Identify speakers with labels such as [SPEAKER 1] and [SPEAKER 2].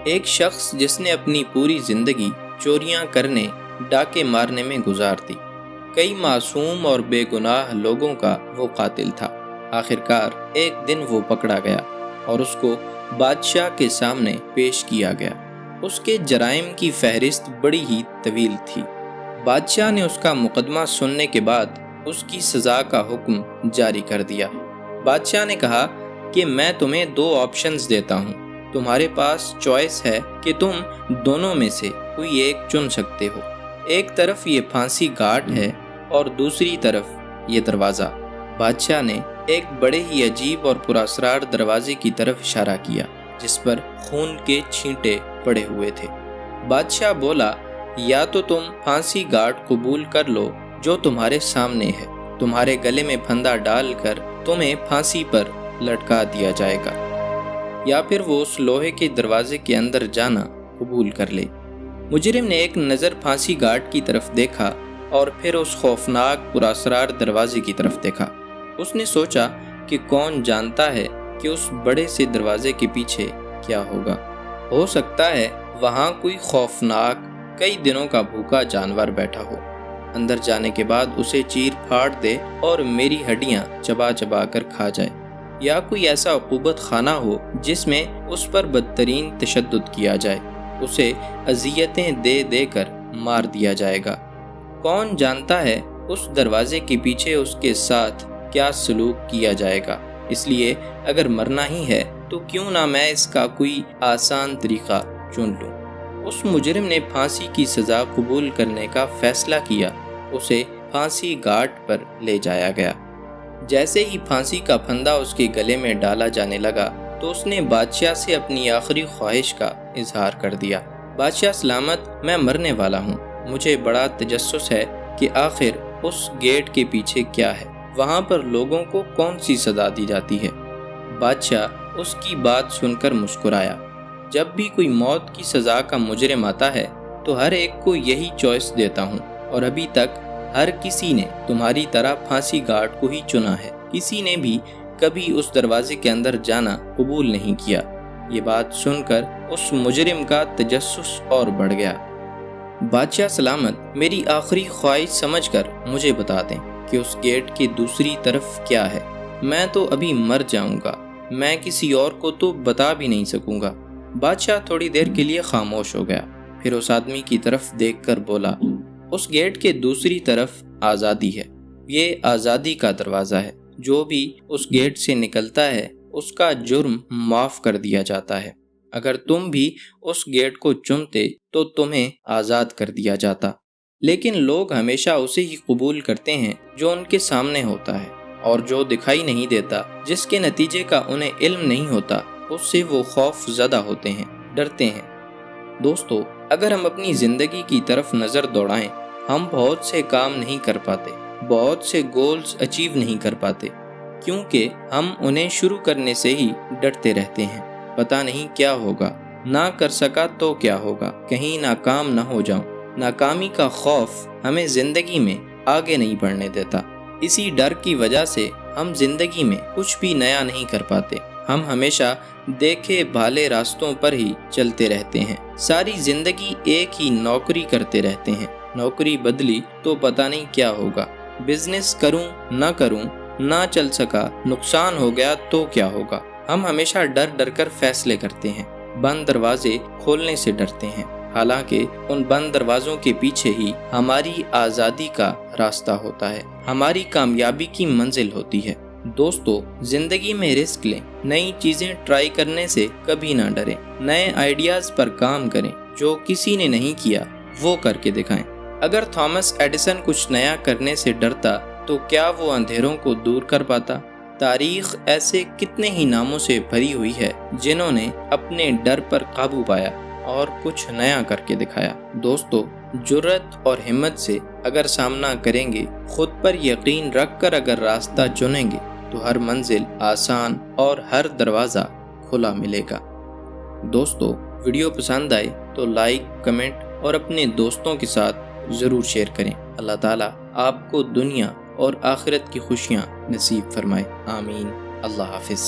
[SPEAKER 1] ایک شخص جس نے اپنی پوری زندگی چوریاں کرنے، ڈاکے مارنے میں گزار دی، کئی معصوم اور بے گناہ لوگوں کا وہ قاتل تھا۔ آخرکار ایک دن وہ پکڑا گیا اور اس کو بادشاہ کے سامنے پیش کیا گیا۔ اس کے جرائم کی فہرست بڑی ہی طویل تھی۔ بادشاہ نے اس کا مقدمہ سننے کے بعد اس کی سزا کا حکم جاری کر دیا۔ بادشاہ نے کہا کہ میں تمہیں 2 آپشنز دیتا ہوں، تمہارے پاس چوائس ہے کہ تم دونوں میں سے کوئی ایک چن سکتے ہو۔ ایک طرف یہ پھانسی گھاٹ ہے اور دوسری طرف یہ دروازہ۔ بادشاہ نے ایک بڑے ہی عجیب اور پراسرار دروازے کی طرف اشارہ کیا جس پر خون کے چھینٹے پڑے ہوئے تھے۔ بادشاہ بولا، یا تو تم پھانسی گھاٹ قبول کر لو جو تمہارے سامنے ہے، تمہارے گلے میں پھندا ڈال کر تمہیں پھانسی پر لٹکا دیا جائے گا، یا پھر وہ اس لوہے کے دروازے کے اندر جانا قبول کر لے۔ مجرم نے ایک نظر پھانسی گھاٹ کی طرف دیکھا اور پھر اس خوفناک پراسرار دروازے کی طرف دیکھا۔ اس نے سوچا کہ کون جانتا ہے کہ اس بڑے سے دروازے کے پیچھے کیا ہوگا۔ ہو سکتا ہے وہاں کوئی خوفناک کئی دنوں کا بھوکا جانور بیٹھا ہو، اندر جانے کے بعد اسے چیر پھاڑ دے اور میری ہڈیاں چبا چبا کر کھا جائے، یا کوئی ایسا عقوبت خانہ ہو جس میں اس پر بدترین تشدد کیا جائے، اسے اذیتیں دے دے کر مار دیا جائے گا۔ کون جانتا ہے اس دروازے کے پیچھے اس کے ساتھ کیا سلوک کیا جائے گا۔ اس لیے اگر مرنا ہی ہے تو کیوں نہ میں اس کا کوئی آسان طریقہ چن لوں۔ اس مجرم نے پھانسی کی سزا قبول کرنے کا فیصلہ کیا۔ اسے پھانسی گھاٹ پر لے جایا گیا۔ جیسے ہی پھانسی کا پھندا اس کے گلے میں ڈالا جانے لگا تو اس نے بادشاہ سے اپنی آخری خواہش کا اظہار کر دیا۔ بادشاہ سلامت، میں مرنے والا ہوں، مجھے بڑا تجسس ہے کہ آخر اس گیٹ کے پیچھے کیا ہے، وہاں پر لوگوں کو کون سی سزا دی جاتی ہے۔ بادشاہ اس کی بات سن کر مسکرایا۔ جب بھی کوئی موت کی سزا کا مجرم آتا ہے تو ہر ایک کو یہی چوائس دیتا ہوں، اور ابھی تک ہر کسی نے تمہاری طرح پھانسی گھاٹ کو ہی چنا ہے، کسی نے بھی کبھی اس دروازے کے اندر جانا قبول نہیں کیا۔ یہ بات سن کر اس مجرم کا تجسس اور بڑھ گیا۔ بادشاہ سلامت، میری آخری خواہش سمجھ کر مجھے بتا دیں کہ اس گیٹ کی دوسری طرف کیا ہے، میں تو ابھی مر جاؤں گا، میں کسی اور کو تو بتا بھی نہیں سکوں گا۔ بادشاہ تھوڑی دیر کے لیے خاموش ہو گیا، پھر اس آدمی کی طرف دیکھ کر بولا، اس گیٹ کے دوسری طرف آزادی ہے، یہ آزادی کا دروازہ ہے، جو بھی اس گیٹ سے نکلتا ہے اس کا جرم معاف کر دیا جاتا ہے۔ اگر تم بھی اس گیٹ کو چنتے تو تمہیں آزاد کر دیا جاتا، لیکن لوگ ہمیشہ اسے ہی قبول کرتے ہیں جو ان کے سامنے ہوتا ہے، اور جو دکھائی نہیں دیتا، جس کے نتیجے کا انہیں علم نہیں ہوتا، اس سے وہ خوف زدہ ہوتے ہیں، ڈرتے ہیں۔ دوستو، اگر ہم اپنی زندگی کی طرف نظر دوڑائیں، ہم بہت سے کام نہیں کر پاتے، بہت سے گولز اچیو نہیں کر پاتے، کیونکہ ہم انہیں شروع کرنے سے ہی ڈرتے رہتے ہیں۔ پتہ نہیں کیا ہوگا، نہ کر سکا تو کیا ہوگا، کہیں ناکام نہ ہو جاؤں۔ ناکامی کا خوف ہمیں زندگی میں آگے نہیں بڑھنے دیتا۔ اسی ڈر کی وجہ سے ہم زندگی میں کچھ بھی نیا نہیں کر پاتے۔ ہم ہمیشہ دیکھے بھالے راستوں پر ہی چلتے رہتے ہیں، ساری زندگی ایک ہی نوکری کرتے رہتے ہیں۔ نوکری بدلی تو پتہ نہیں کیا ہوگا، بزنس کروں نہ کروں، نہ چل سکا، نقصان ہو گیا تو کیا ہوگا۔ ہم ہمیشہ ڈر ڈر کر فیصلے کرتے ہیں، بند دروازے کھولنے سے ڈرتے ہیں، حالانکہ ان بند دروازوں کے پیچھے ہی ہماری آزادی کا راستہ ہوتا ہے، ہماری کامیابی کی منزل ہوتی ہے۔ دوستو، زندگی میں رسک لیں، نئی چیزیں ٹرائی کرنے سے کبھی نہ ڈریں، نئے آئیڈیاز پر کام کریں، جو کسی نے نہیں کیا وہ کر کے دکھائیں۔ اگر تھامس ایڈیسن کچھ نیا کرنے سے ڈرتا تو کیا وہ اندھیروں کو دور کر پاتا؟ تاریخ ایسے کتنے ہی ناموں سے بھری ہوئی ہے جنہوں نے اپنے ڈر پر قابو پایا اور کچھ نیا کر کے دکھایا۔ دوستو، جرأت اور ہمت سے اگر سامنا کریں گے، خود پر یقین رکھ کر اگر راستہ چنیں گے، تو ہر منزل آسان اور ہر دروازہ کھلا ملے گا۔ دوستو، ویڈیو پسند آئے تو لائک، کمنٹ اور اپنے دوستوں کے ساتھ ضرور شیئر کریں۔ اللہ تعالیٰ آپ کو دنیا اور آخرت کی خوشیاں نصیب فرمائے، آمین۔ اللہ حافظ۔